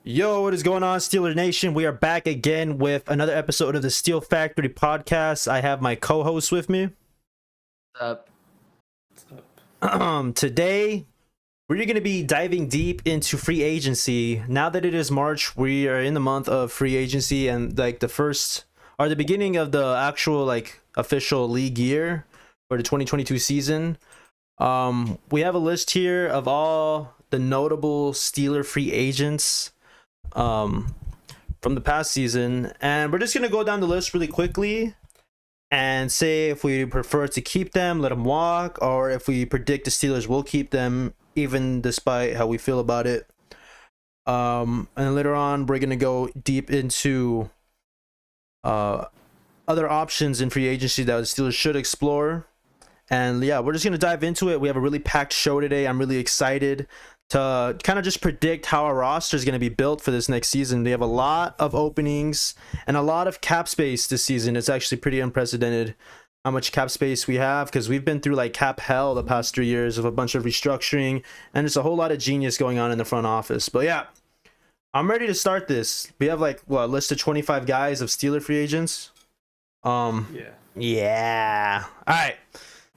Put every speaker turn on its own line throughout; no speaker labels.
Yo, what is going on, Steeler Nation? We are back again with another episode of the Steel Factory podcast. I have my co-host with me.
Up.
Today, we're going to be diving deep into free agency. Now that it is March, we are in the month of free agency and like the beginning of the actual like official league year for the 2022 season. We have a list here of all the notable Steeler free agents from the past season, and we're just gonna go down the list really quickly and say if we prefer to keep them, let them walk, or if we predict the Steelers will keep them even despite how we feel about it. And later on we're gonna go deep into other options in free agency that the Steelers should explore. And yeah, we're just gonna dive into it. We have a really packed show today. I'm really excited to kind of just predict how our roster is going to be built for this next season. We have a lot of openings and a lot of cap space this season. It's actually pretty unprecedented how much cap space we have, because we've been through like cap hell the past 3 years of a bunch of restructuring, and there's a whole lot of genius going on in the front office. But yeah, I'm ready to start this. We have like a list of 25 guys of Steeler free agents. Yeah. All right.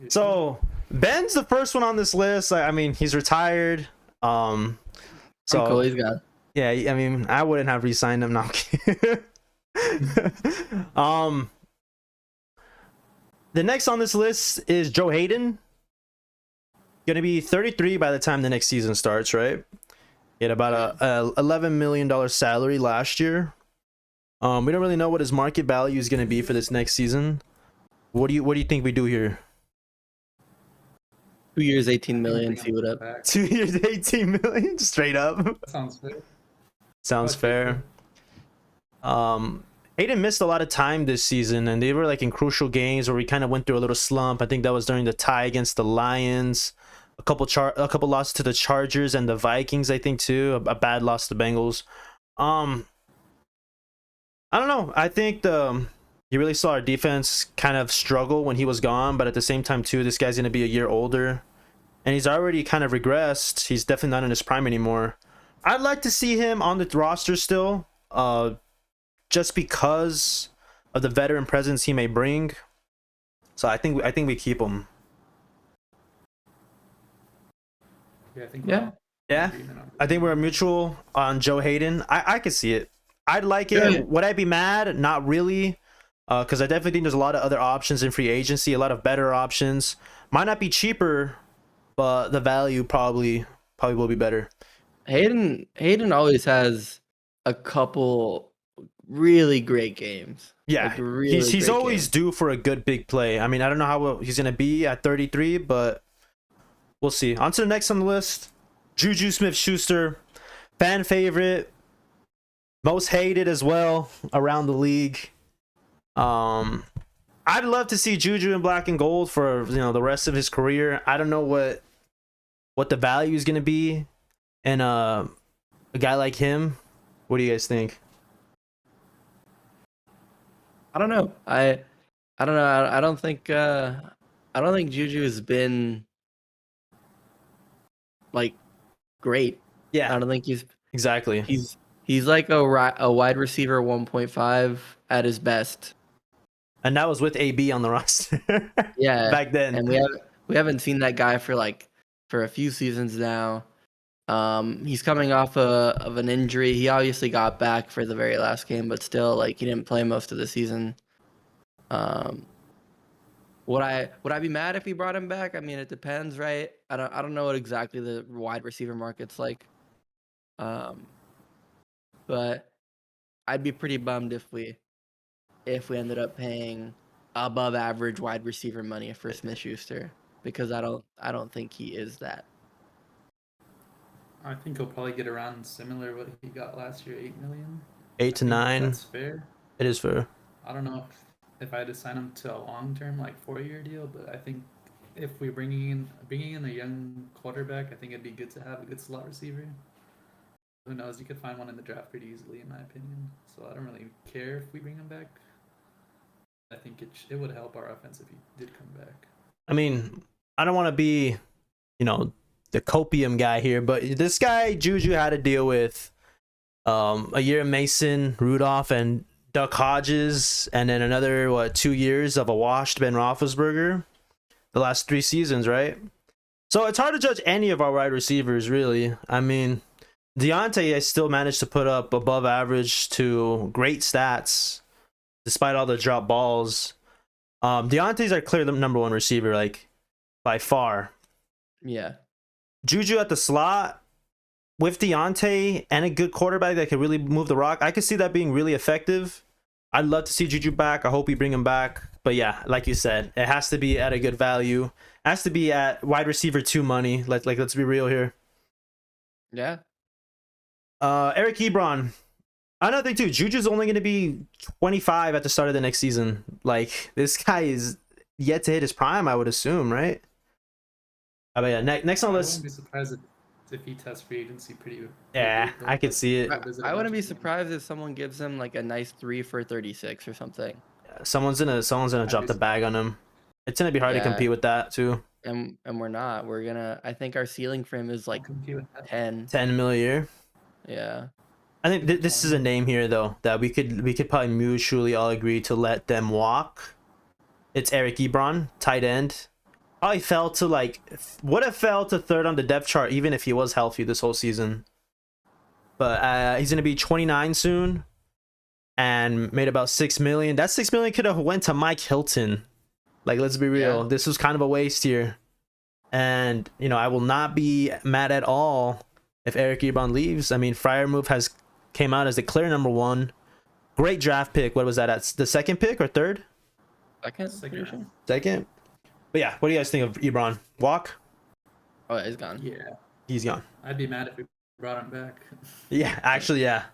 So Ben's the first one on this list. I mean, he's retired. So
Cool, he's got.
Yeah, I mean, I wouldn't have re-signed him. No, I'm kidding. The next on this list is Joe Hayden. Gonna be 33 by the time the next season starts, right? He had about a $11 million salary last year. We don't really know what his market value is gonna be for this next season. What do you think we do here?
2 years, 18 million. See what up.
2 years, 18 million, straight up.
Sounds fair.
Sounds fair. Hayden missed a lot of time this season, and they were like in crucial games where we kind of went through a little slump. I think that was during the tie against the Lions, a couple losses to the Chargers and the Vikings, I think too. A bad loss to the Bengals. I don't know. I think you really saw our defense kind of struggle when he was gone, but at the same time too, this guy's gonna be a year older, and he's already kind of regressed. He's definitely not in his prime anymore. I'd like to see him on the roster still, just because of the veteran presence he may bring. So I think we keep him.
Yeah, I think.
Yeah.
Yeah, I think we're mutual on Joe Hayden. I could see it. I'd like it.
Yeah.
Would I be mad? Not really. Because I definitely think there's a lot of other options in free agency, a lot of better options. Might not be cheaper, but the value probably will be better.
Hayden always has a couple really great games.
Yeah,
Like, really
he's
great
always
games.
due for a good big play. I mean, I don't know how he's gonna be at 33, but we'll see. On to the next on the list, JUJU Smith-Schuster, fan favorite, most hated as well around the league. I'd love to see JUJU in black and gold for the rest of his career. I don't know what the value is gonna be in a guy like him. What do you guys think?
I don't know. I don't know. I don't think JUJU has been like great.
Yeah,
I don't think
exactly.
he's like a wide receiver 1.5 at his best.
And that was with AB on the roster.
Yeah,
back then.
and we haven't seen that guy for a few seasons now. He's coming off of an injury. He obviously got back for the very last game, but still, like, he didn't play most of the season. Would I be mad if he brought him back? I mean, it depends, right? I don't know what exactly the wide receiver market's like. But I'd be pretty bummed if we ended up paying above average wide receiver money for Smith-Schuster, because I don't think he is that.
I think he'll probably get around similar what he got last year, 8 million.
8 to 9.
That's fair.
It is fair.
I don't know if I had to sign him to a long-term, like 4-year deal, but I think if we're bringing in a young quarterback, I think it'd be good to have a good slot receiver. Who knows? You could find one in the draft pretty easily, in my opinion. So I don't really care if we bring him back. I think it would help our offense if he did come back.
I mean, I don't want to be, the copium guy here, but this guy JUJU had to deal with A year of Mason Rudolph and Duck Hodges, and then another 2 years of a washed Ben Roethlisberger. The last 3 seasons, right? So it's hard to judge any of our wide receivers, really. I mean, Deontay has still managed to put up above average to great stats, despite all the drop balls. Deontay's our clear number one receiver, like by far.
Yeah.
Juju at the slot with Deontay and a good quarterback that could really move the rock. I could see that being really effective. I'd love to see Juju back. I hope we bring him back. But yeah, like you said, it has to be at a good value. It has to be at wide receiver 2 money. Let's be real here.
Yeah.
Eric Ebron. Another thing too, Juju's only going to be 25 at the start of the next season. Like, this guy is yet to hit his prime, I would assume, right? But yeah, next on the list.
I wouldn't be surprised if he tests free agency pretty.
Yeah, I could see it.
I wouldn't be surprised if someone gives him like a nice 3 for 36 or something.
Someone's gonna drop the bag on him. It's gonna be hard to compete with that too.
And we're not. We're gonna. I think our ceiling for him is like 10.
10 mil a year.
Yeah.
I think this is a name here though that we could probably mutually all agree to let them walk. It's Eric Ebron, tight end. Probably fell to would have fell to third on the depth chart even if he was healthy this whole season. But he's gonna be 29 soon, and made about 6 million. That 6 million could have went to Mike Hilton. Like, let's be real. Yeah. This was kind of a waste here, and I will not be mad at all if Eric Ebron leaves. I mean, Freiermuth came out as the clear number one. Great draft pick. What was that at? The second pick or third? Second. But yeah, what do you guys think of Ebron? Walk?
Oh, he's gone.
Yeah.
He's gone.
I'd be mad if we brought him back.
Yeah, actually, yeah.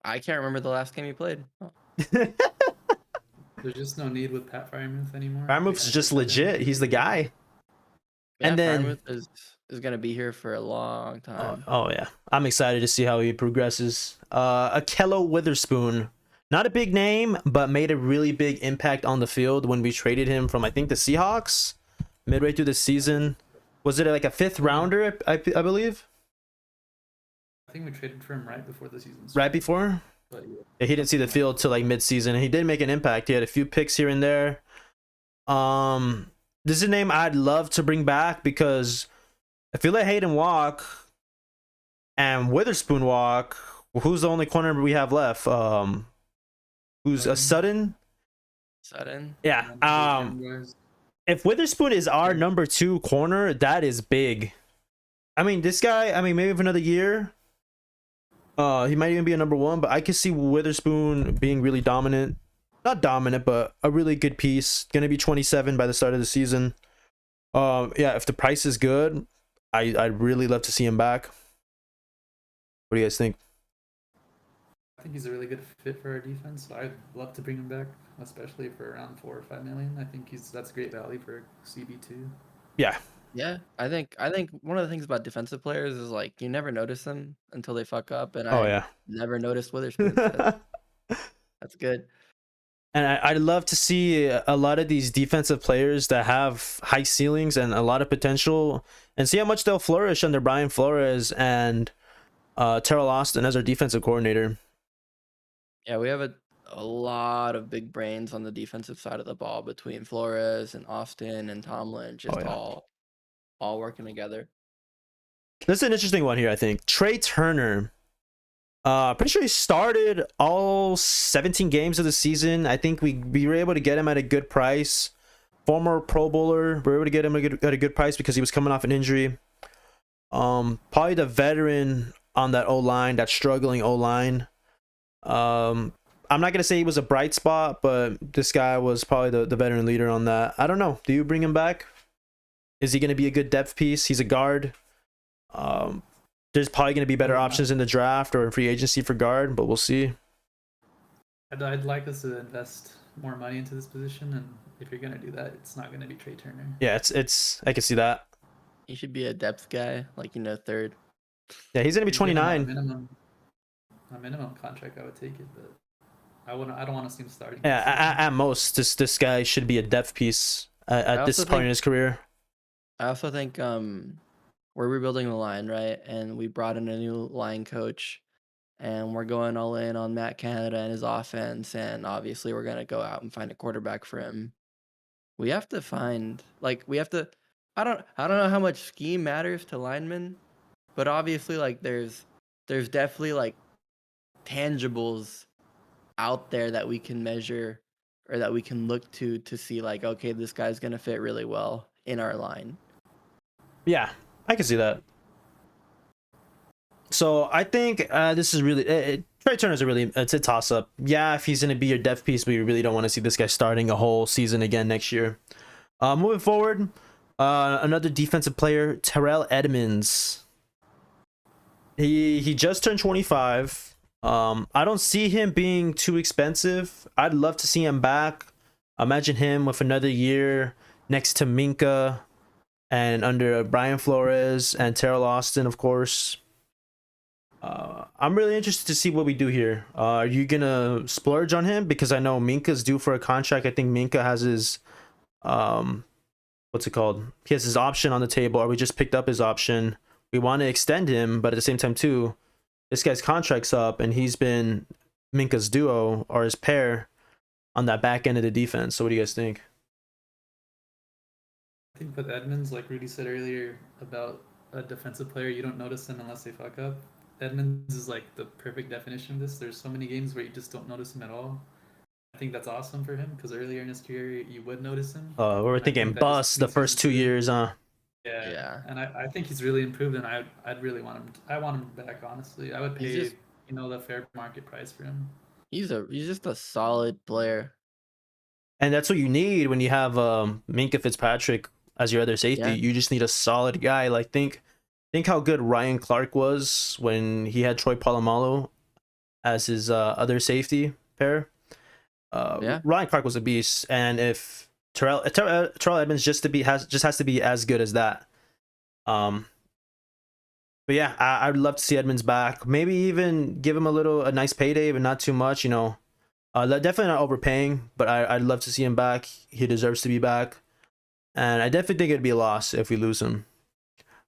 I can't remember the last game he played. Oh.
There's just no need with Pat Freiermuth anymore.
Freiermuth's just legit. He's the guy.
Yeah,
and then
Freiermuth is gonna be here for a long time.
Oh yeah, I'm excited to see how he progresses. Akello Witherspoon, not a big name, but made a really big impact on the field when we traded him from, I think, the Seahawks midway through the season. Was it like a 5th rounder? I believe.
I think we traded for him right before the season started.
Right before?
But
yeah, he didn't see the field till like mid-season, and he did make an impact. He had a few picks here and there. This is a name I'd love to bring back because if you let Hayden walk and Witherspoon walk, who's the only corner we have left? Who's a Sutton?
Sutton.
Yeah. If Witherspoon is our number 2 corner, that is big. I mean, this guy, maybe for another year, he might even be a number 1, but I could see Witherspoon being really dominant. Not dominant, but a really good piece. Gonna be 27 by the start of the season. Yeah, if the price is good, I'd really love to see him back. What do you guys think?
I think he's a really good fit for our defense. So I'd love to bring him back, especially for around 4 or 5 million. I think that's great value for CB2.
Yeah.
Yeah, I think one of the things about defensive players is like you never notice them until they fuck up, and I never noticed Witherspoon. That's good.
And I'd love to see a lot of these defensive players that have high ceilings and a lot of potential, and see how much they'll flourish under Brian Flores and Terrell Austin as our defensive coordinator.
Yeah, we have a lot of big brains on the defensive side of the ball between Flores and Austin and Tomlin, just all working together.
This is an interesting one here, I think. Trey Turner. Pretty sure he started all 17 games of the season. I think we were able to get him at a good price. Former Pro Bowler. We were able to get him at a good price because he was coming off an injury. Probably the veteran on that O-line, that struggling O-line. I'm not going to say he was a bright spot, but this guy was probably the veteran leader on that. I don't know. Do you bring him back? Is he going to be a good depth piece? He's a guard. There's probably going to be better options in the draft or in free agency for guard, but we'll see.
I'd like us to invest more money into this position, and if you're going to do that, it's not going to be Trey Turner.
Yeah, it's I can see that.
He should be a depth guy, like, third.
Yeah, he's going to be 29.
A minimum contract, I would take it, but I don't want to see him starting.
Yeah, at most, this guy should be a depth piece at this point in his career.
I also think we're rebuilding the line, right? And we brought in a new line coach, and we're going all in on Matt Canada and his offense, and obviously we're gonna go out and find a quarterback for him. We have to find we have to. I don't know how much scheme matters to linemen, but obviously there's definitely tangibles out there that we can measure or that we can look to see okay, this guy's gonna fit really well in our line.
Yeah, I can see that. So I think this is really Trey Turner's it's a toss up. Yeah, if he's gonna be your depth piece, but you really don't want to see this guy starting a whole season again next year. Moving forward, another defensive player, Terrell Edmonds. He just turned 25. I don't see him being too expensive. I'd love to see him back. Imagine him with another year next to Minka and under Brian Flores and Terrell Austin, of course. I'm really interested to see what we do here. Are you gonna splurge on him? Because I know Minka's due for a contract. I think Minka has his what's it called? He has his option on the table, or we just picked up his option. We want to extend him, but at the same time too, this guy's contract's up, and he's been Minka's duo or his pair on that back end of the defense. So what do you guys think?
I think with Edmonds, like Rudy said earlier about a defensive player, you don't notice them unless they fuck up. Edmonds is like the perfect definition of this. There's so many games where you just don't notice him at all. I think that's awesome for him because earlier in his career you would notice him.
We were thinking bust the first 2 years, huh?
Yeah. And I think he's really improved, and I'd really want him. I want him back, honestly. I would pay the fair market price for him.
He's just a solid player.
And that's what you need when you have Minka Fitzpatrick as your other safety.
Yeah.
You just need a solid guy. Like think how good Ryan Clark was when he had Troy Polamalu as his other safety pair. Ryan Clark was a beast, and if Terrell Edmonds has to be as good as that. But yeah, I'd love to see Edmonds back. Maybe even give him a nice payday, but not too much. Definitely not overpaying, but I'd love to see him back. He deserves to be back, and I definitely think it'd be a loss if we lose him.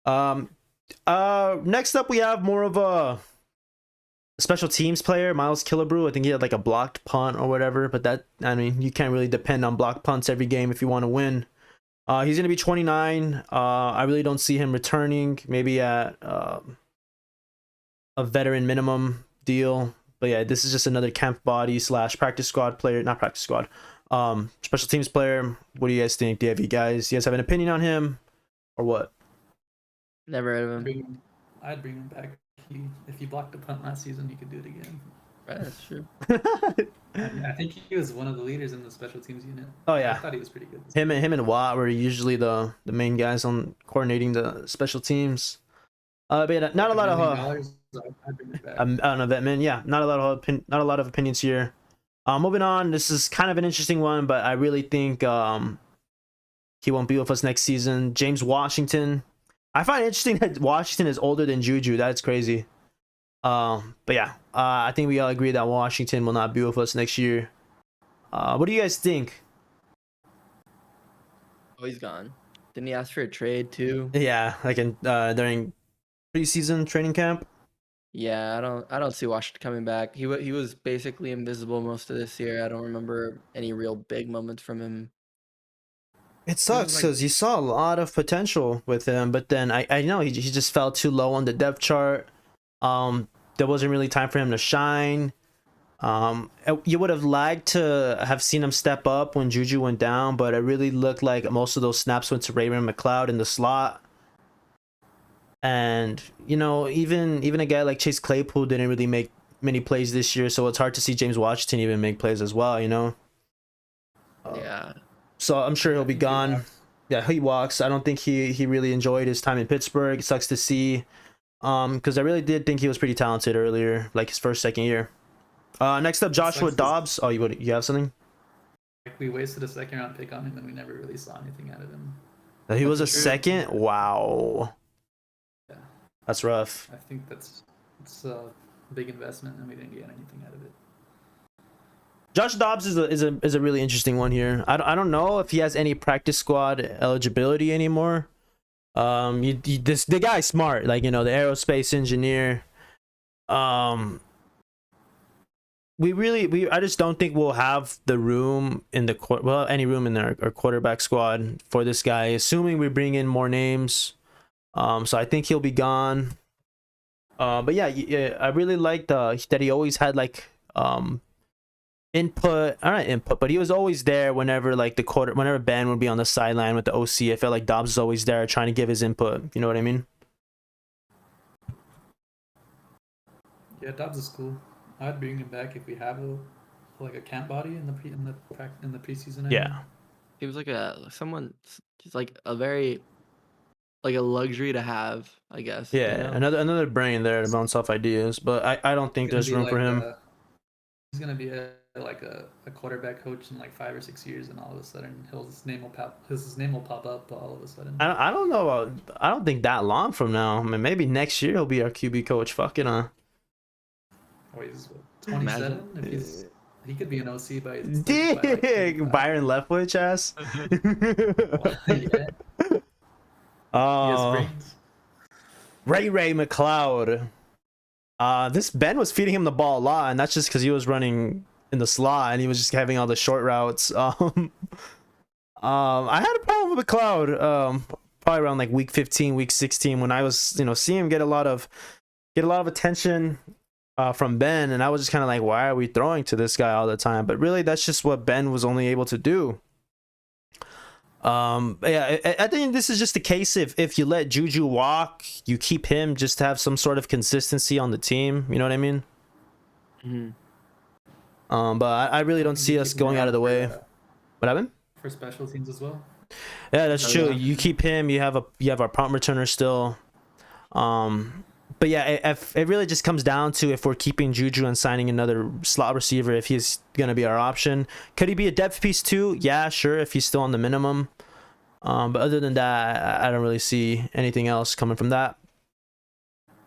Next up, we have more of a special teams player, Miles Killebrew. I think he had like a blocked punt or whatever, but you can't really depend on blocked punts every game if you want to win. He's going to be 29. I really don't see him returning, maybe at a veteran minimum deal. But yeah, this is just another camp body / practice squad player, not practice squad. Special teams player. What do you guys think? Do you guys have an opinion on him or what?
Never heard of him.
I'd bring him back. If he blocked a punt last season, he could do it again.
Right, that's true.
I think he was one of the leaders in the special teams unit.
Oh yeah,
I thought he was pretty good.
Him and Watt were usually the main guys on coordinating the special teams. But yeah, not a lot of I don't know, Vetman. Yeah, not a lot of opinions here. Moving on, this is kind of an interesting one, but I really think he won't be with us next season. James Washington. I find it interesting that Washington is older than Juju. That's crazy. But yeah, I think we all agree that Washington will not be with us next year. What do you guys think?
Oh, he's gone. Didn't he ask for a trade too?
Yeah, like during preseason training camp.
Yeah, I don't see Washington coming back. He was basically invisible most of this year. I don't remember any real big moments from him.
It sucks because you saw a lot of potential with him, but then I know he just fell too low on the depth chart. There wasn't really time for him to shine. You would have liked to have seen him step up when Juju went down, but it really looked like most of those snaps went to Raymond McLeod in the slot. And even a guy like Chase Claypool didn't really make many plays this year, so it's hard to see James Washington even make plays as well.
Yeah.
So I'm sure he'll be gone. Yeah, he walks. I don't think he really enjoyed his time in Pittsburgh. It sucks to see. Because I really did think he was pretty talented earlier, like his second year. Next up, Joshua Dobbs. Oh, you have something?
We wasted a second round pick on him, and we never really saw anything out of him.
He was a second? Wow.
Yeah.
That's rough.
I think it's a big investment, and we didn't get anything out of it.
Josh Dobbs is a really interesting one here. I don't know if he has any practice squad eligibility anymore. The guy's smart, like the aerospace engineer. I just don't think we'll have the room in the any room in our quarterback squad for this guy, assuming we bring in more names. So I think he'll be gone. But yeah, I really liked that he always had like input, not input, but he was always there whenever like whenever Ben would be on the sideline with the OC. I felt like Dobbs was always there trying to give his input. You know what I mean?
Yeah, Dobbs is cool. I'd bring him back if we have a camp body in the preseason.
Yeah.
He was like just like a very like a luxury to have, I guess.
Yeah,
you know?
another brain there to bounce off ideas, but I don't think there's room for him.
He's gonna be a quarterback coach in like 5 or 6 years, and all of a sudden his name will pop up all of a sudden.
I don't know. I don't think that long from now. I mean, maybe next year he'll be our QB coach. Fucking
Oh, he's 27. He could be an OC by.
Byron Leftwich ass.
Yeah.
Oh, Ray McLeod. This Ben was feeding him the ball a lot, and that's just because he was running in the slot and he was just having all the short routes. I had a problem with McLeod. Probably around like week 15, week 16, when I was seeing him get a lot of attention from Ben, and I was just kind of like, why are we throwing to this guy all the time? But really, that's just what Ben was only able to do. Yeah, I think this is just the case if you let Juju walk, you keep him just to have some sort of consistency on the team. You know what I mean?
Mm-hmm.
But I really don't see us going out of the way. What happened?
For special teams as well.
Yeah, that's true. You keep him. You have our punt returner still. But yeah, it really just comes down to if we're keeping Juju and signing another slot receiver, if he's going to be our option. Could he be a depth piece too? Yeah, sure, if he's still on the minimum. But other than that, I don't really see anything else coming from that.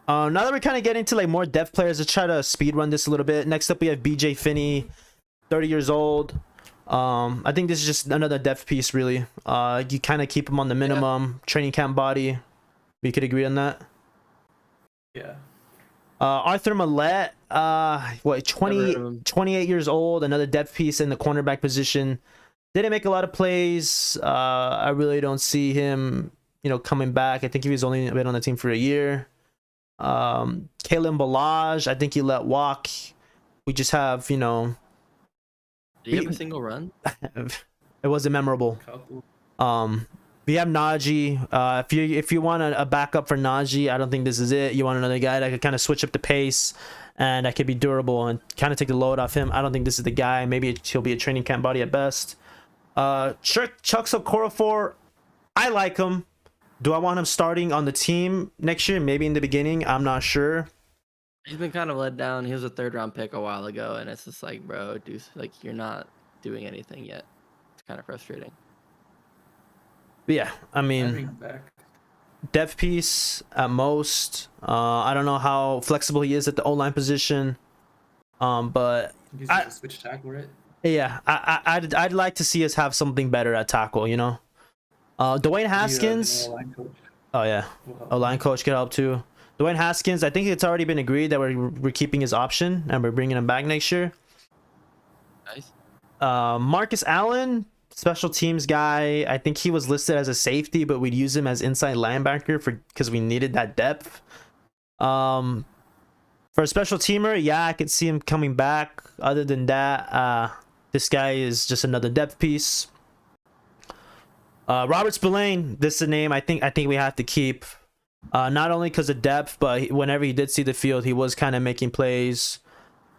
Now that we're kind of getting to like more depth players, let's try to speed run this a little bit. Next up, we have BJ Finney, 30 years old. I think this is just another depth piece, really. You kind of keep him on the minimum, training camp body. We could agree on that.
Yeah.
Arthur Millette, 28 years old, another depth piece in the cornerback position. Didn't make a lot of plays. I really don't see him, coming back. I think he was only been on the team for a year. Kalen Balaj, I think he let walk. We just have,
Did he have a single run?
It wasn't memorable. We have Najee. If you want a backup for Najee, I don't think this is it. You want another guy that could kind of switch up the pace and that could be durable and kind of take the load off him. I don't think this is the guy. Maybe he'll be a training camp body at best. Chuck Okorafor, I like him. Do I want him starting on the team next year? Maybe in the beginning. I'm not sure.
He's been kind of let down. He was a 3rd-round pick a while ago, and it's just like, bro, dude, like you're not doing anything yet. It's kind of frustrating.
But yeah, I mean, depth piece at most. I don't know how flexible he is at the O-line position. But
he's a switch tackle, right?
Yeah, I'd like to see us have something better at tackle. Dwayne Haskins. Oh yeah, O-line coach could help too. Dwayne Haskins, I think it's already been agreed that we're keeping his option and we're bringing him back next year.
Nice.
Marcus Allen, special teams guy. I think he was listed as a safety, but we'd use him as inside linebacker because we needed that depth. For a special teamer, yeah, I could see him coming back. Other than that, this guy is just another depth piece. Robert Spillane, this is a name I think we have to keep. Not only because of depth, but whenever he did see the field, he was kind of making plays.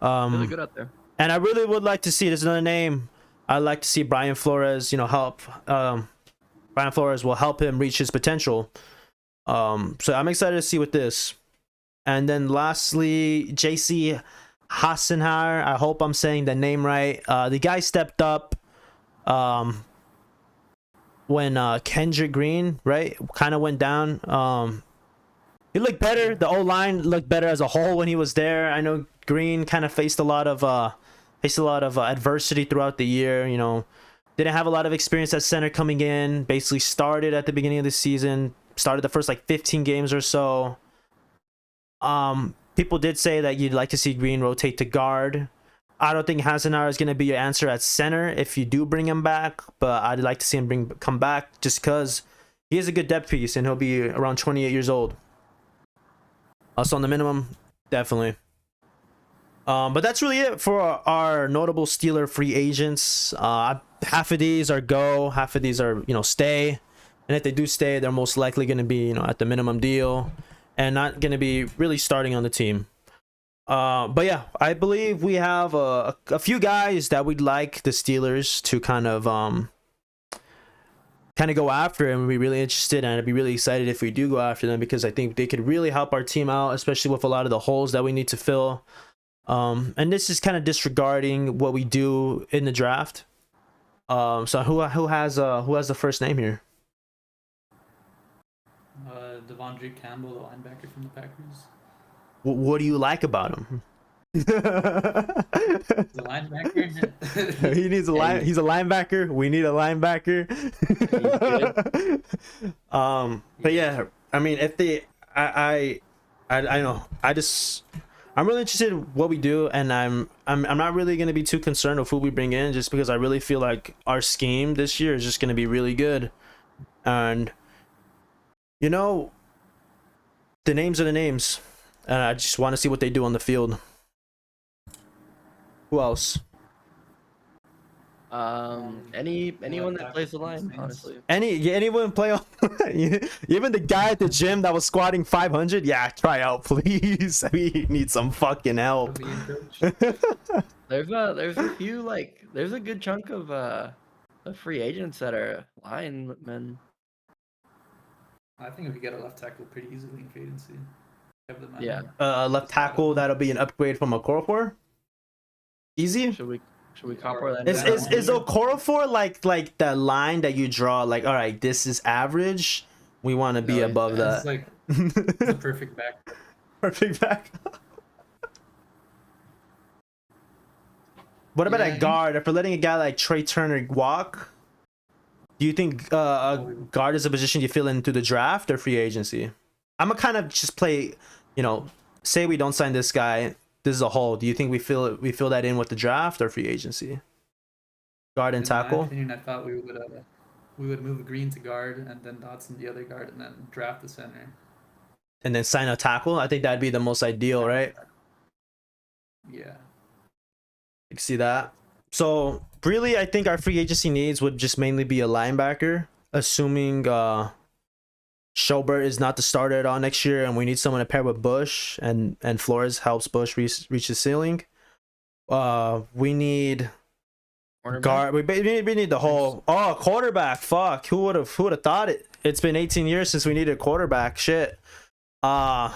Really good out there. And
I really would like to see, there's another name. I'd like to see Brian Flores, help. Brian Flores will help him reach his potential. So I'm excited to see with this. And then lastly, JC Hassenhauer. I hope I'm saying the name right. The guy stepped up when Kendrick Green, right, kind of went down. He looked better. The O-line looked better as a whole when he was there. I know Green kind of faced a lot of adversity throughout the year. Didn't have a lot of experience at center coming in. Basically started at the beginning of the season. Started the first 15 games or so. People did say that you'd like to see Green rotate to guard. I don't think Hasenauer is going to be your answer at center if you do bring him back, but I'd like to see him come back just because he is a good depth piece and he'll be around 28 years old. Also on the minimum, definitely. But that's really it for our notable Steeler free agents. Half of these are go, half of these are, stay. And if they do stay, they're most likely going to be, at the minimum deal and not going to be really starting on the team. But yeah, I believe we have a few guys that we'd like the Steelers to kind of go after, and we'd be really interested, and I'd be really excited if we do go after them because I think they could really help our team out, especially with a lot of the holes that we need to fill. And this is kind of disregarding what we do in the draft. So who has the first name here?
Devondre Campbell, the linebacker from the Packers.
What do you like about him?
The linebacker.
He needs a He's a linebacker. We need a linebacker. But yeah, I mean, if they, I know. I'm really interested in what we do, and I'm not really gonna be too concerned with who we bring in, just because I really feel like our scheme this year is just gonna be really good, and the names are the names. And I just want to see what they do on the field. Who else?
Anyone that plays the line, honestly.
Anyone play on? Even the guy at the gym that was squatting 500. Yeah, try out, please. We need some fucking help.
There's a few there's a good chunk of free agents that are linemen.
I think we get a left tackle pretty easily in free agency.
Yeah.
Left tackle, that'll be an upgrade from Okorafor. Easy.
Should we copper that?
Is Okorafor like that line that you draw? Like, all right, this is average. We want to be above that.
It's like the perfect back.
Perfect back. What about a guard? If we're letting a guy like Trey Turner walk, do you think a guard is a position you fill into the draft or free agency? I'm gonna kind of just play, say we don't sign this guy. This is a hole. Do you think we fill that in with the draft or free agency? Guard and tackle.
In my opinion, I thought we would move Green to guard and then Dotson the other guard and then draft the center.
And then sign a tackle. I think that'd be the most ideal, right?
Yeah.
You can see that. So really, I think our free agency needs would just mainly be a linebacker, assuming Schobert is not the starter at all next year, and we need someone to pair with Bush, and Flores helps Bush reach the ceiling. We need guard. We need the whole quarterback. Fuck, who would have thought it? It's been 18 years since we needed a quarterback. Shit. What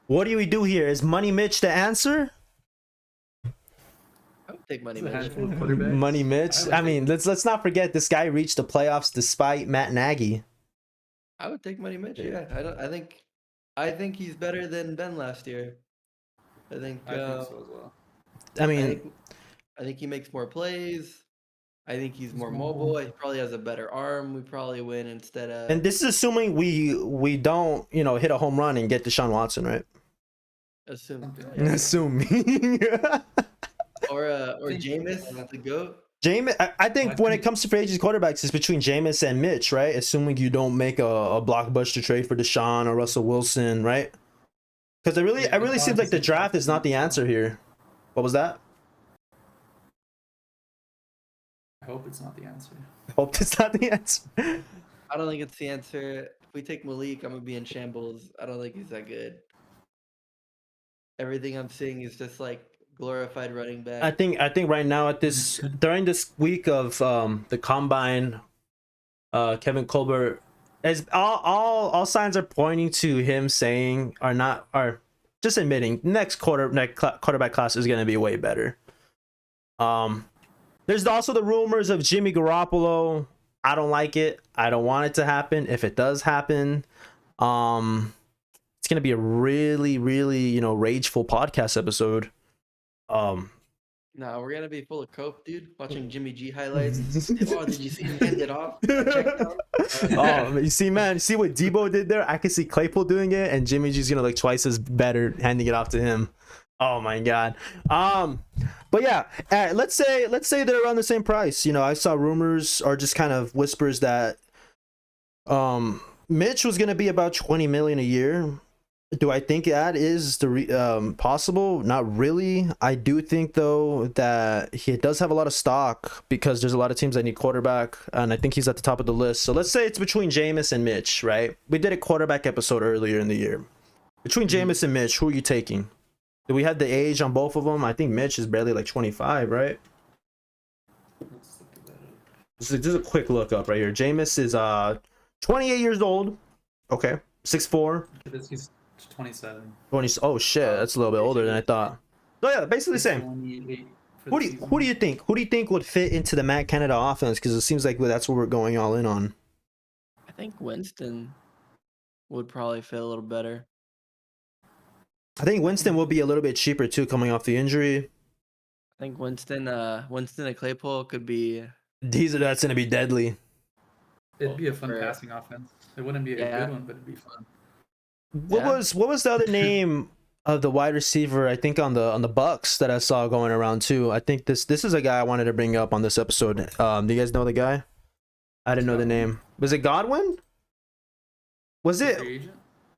do we do here? Is Money Mitch the answer?
I would take Money Mitch.
Money Mitch. I mean, let's not forget this guy reached the playoffs despite Matt Nagy.
I would take Money Mitch. Yeah, I think he's better than Ben last year. I think so as well.
I
think he makes more plays. I think he's more mobile. He probably has a better arm. We probably win instead of.
And this is assuming we don't hit a home run and get Deshaun Watson, right?
Assuming. or Jameis, the GOAT.
I think when it comes to free agent quarterbacks, it's between Jameis and Mitch, right? Assuming you don't make a blockbuster trade for Deshaun or Russell Wilson, right? Because it really seems like the draft is not the answer here. What was that?
I hope it's not the answer.
I hope it's not the answer.
I don't think it's the answer. If we take Malik, I'm gonna be in shambles. I don't think he's that good. Everything I'm seeing is just like glorified running back.
I think right now during this week of the combine, Kevin Colbert, as all signs are pointing to him saying are just admitting next quarterback class is going to be way better. There's also the rumors of Jimmy Garoppolo. I don't like it. I don't want it to happen. If it does happen, it's going to be a really, really, rageful podcast episode.
No, we're gonna be full of coke, dude. Watching Jimmy G highlights. Oh, did you see him hand it off?
You see what Debo did there? I can see Claypool doing it, and Jimmy G's gonna look twice as better handing it off to him. Oh my god. But But yeah, let's say they're around the same price. You know, I saw rumors or just kind of whispers that Mitch was gonna be about 20 million a year. Do I think that is possible? Not really. I do think though that he does have a lot of stock because there's a lot of teams that need quarterback, and I think he's at the top of the list. So let's say it's between Jameis and Mitch, right? We did a quarterback episode earlier in the year. Between Jameis and Mitch, who are you taking? Do we have the age on both of them? I think Mitch is barely like 25, right?
Let's look at that up.
This is a quick look up right here. Jameis is 28 years old. Okay, 6'4".
He's 27.
20. Oh shit, that's a little bit older than I thought. So yeah, basically the same.
28 for
Who
the
do
season.
you think? Who do you think would fit into the Matt Canada offense? Because it seems like that's what we're going all in on.
I think Winston would probably fit a little better.
I think Winston will be a little bit cheaper too, coming off the injury.
I think Winston and Claypool could be.
That's gonna be deadly.
It'd be a fun
for-
passing offense. It wouldn't be a
Yeah.
good one, but it'd be fun.
What
Yeah.
was the other name of the wide receiver? I think on the Bucks that I saw going around too. I think this is a guy I wanted to bring up on this episode. Do you guys know the guy? I didn't know the name. Was it Godwin? Was it?
Free agent?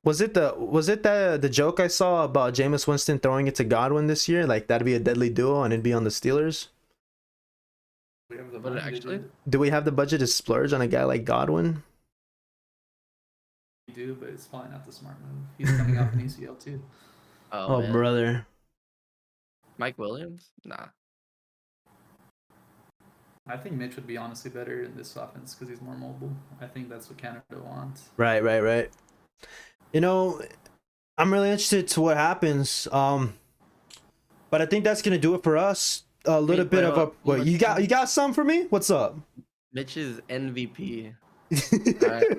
Was it the joke I saw about Jameis Winston throwing it to Godwin this year? Like that'd be a deadly duo and it'd be on the Steelers.
We have the
But
money to
actually-
do it.
Do we have the budget to splurge on a guy like Godwin?
We do, but it's probably not the smart move. He's coming off an ACL too.
Oh,
Man.
brother.
Mike Williams? Nah.
I think Mitch would be honestly better in this offense because he's more mobile. I think that's what Canada wants.
Right. You know, I'm really interested to what happens. But I think that's gonna do it for us. A little bit of a. Wait, you got some for me? What's up?
Mitch's MVP.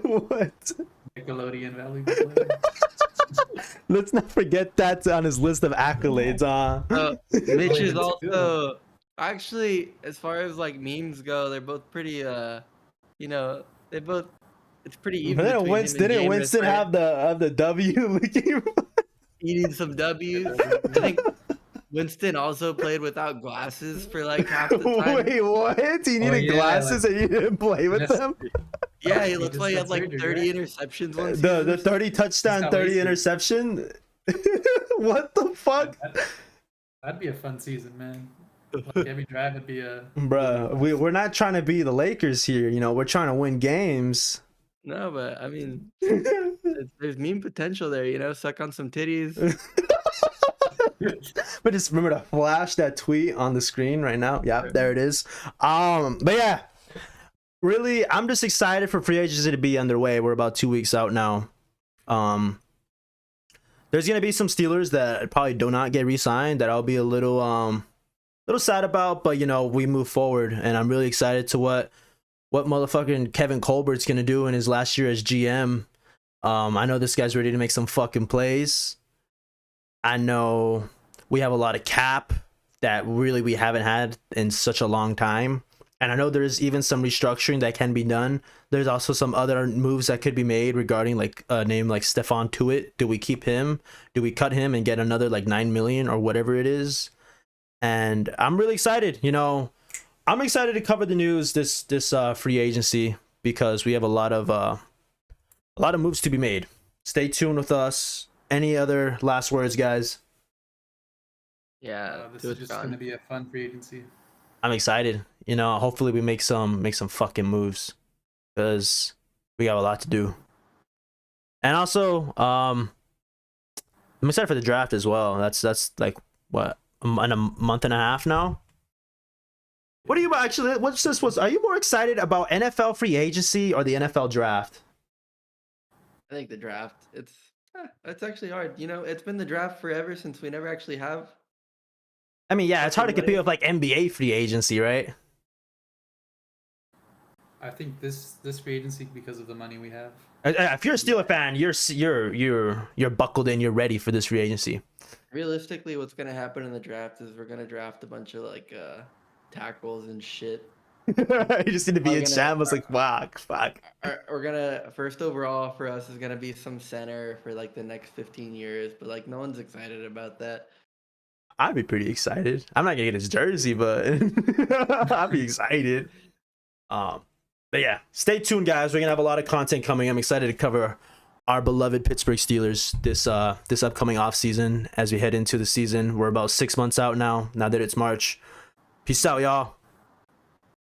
What?
Nickelodeon Valley player.
Let's not forget that's on his list of accolades.
Mitch is
that's
also actually, as far as like memes go, they're both pretty. They both. It's pretty even.
Didn't
between him and
Winston
Jameis, right?
have the W?
Eating some W's? I think Winston also played without glasses for like half the time.
Wait, what? He needed
yeah,
glasses and you didn't play with
Yes.
them?
Yeah, he
He
looked
just
like he
got
had like
surgery,
30
right?
interceptions one
The
season.
30 touchdown,
got
30
wasted.
interception? What the fuck?
That'd be a fun season, man. Like every drive would be a.
Bruh, we're not trying to be the Lakers here, you know, we're trying to win games.
No, but I mean, there's meme potential there, you know, suck on some titties.
But just remember to flash that tweet on the screen right now. Yep, there it is. But yeah, really, I'm just excited for free agency to be underway. We're about 2 weeks out now. There's gonna be some Steelers that probably do not get re-signed that I'll be a little sad about, but you know, we move forward, and I'm really excited to what motherfucking Kevin Colbert's gonna do in his last year as GM. I know this guy's ready to make some fucking plays. I know we have a lot of cap that really we haven't had in such a long time. And I know there's even some restructuring that can be done. There's also some other moves that could be made regarding like a name like Stephon Tuitt. Do we keep him? Do we cut him and get another like 9 million or whatever it is? And I'm really excited. You know, I'm excited to cover the news this free agency because we have a lot of moves to be made. Stay tuned with us. Any other last words, guys?
Yeah,
This
do
is
it,
just
John.
going to be a fun free agency.
I'm excited. You know, hopefully we make some fucking moves because we got a lot to do. And also, I'm excited for the draft as well. That's like what, in a month and a half now. What are you actually? What's this? Are you more excited about NFL free agency or the NFL draft?
I think the draft. It's actually hard. You know, it's been the draft forever since we never actually have.
I mean, yeah, it's hard to
Fucking
compete with like NBA free agency, right?
I think this free agency because of the money we have.
If you're a Steelers fan, you're buckled in. You're ready for this free agency.
Realistically, what's gonna happen in the draft is we're gonna draft a bunch of like tackles and shit.
You just need to be
We're
in
gonna-
shambles like fuck.
We're gonna first overall for us is gonna be some center for like the next 15 years, but like no one's excited about that.
I'd be pretty excited. I'm not gonna get his jersey, but I'd be excited. But yeah, stay tuned, guys. We're gonna have a lot of content coming. I'm excited to cover our beloved Pittsburgh Steelers this upcoming offseason as we head into the season. We're about 6 months out now that it's March. Peace out, y'all.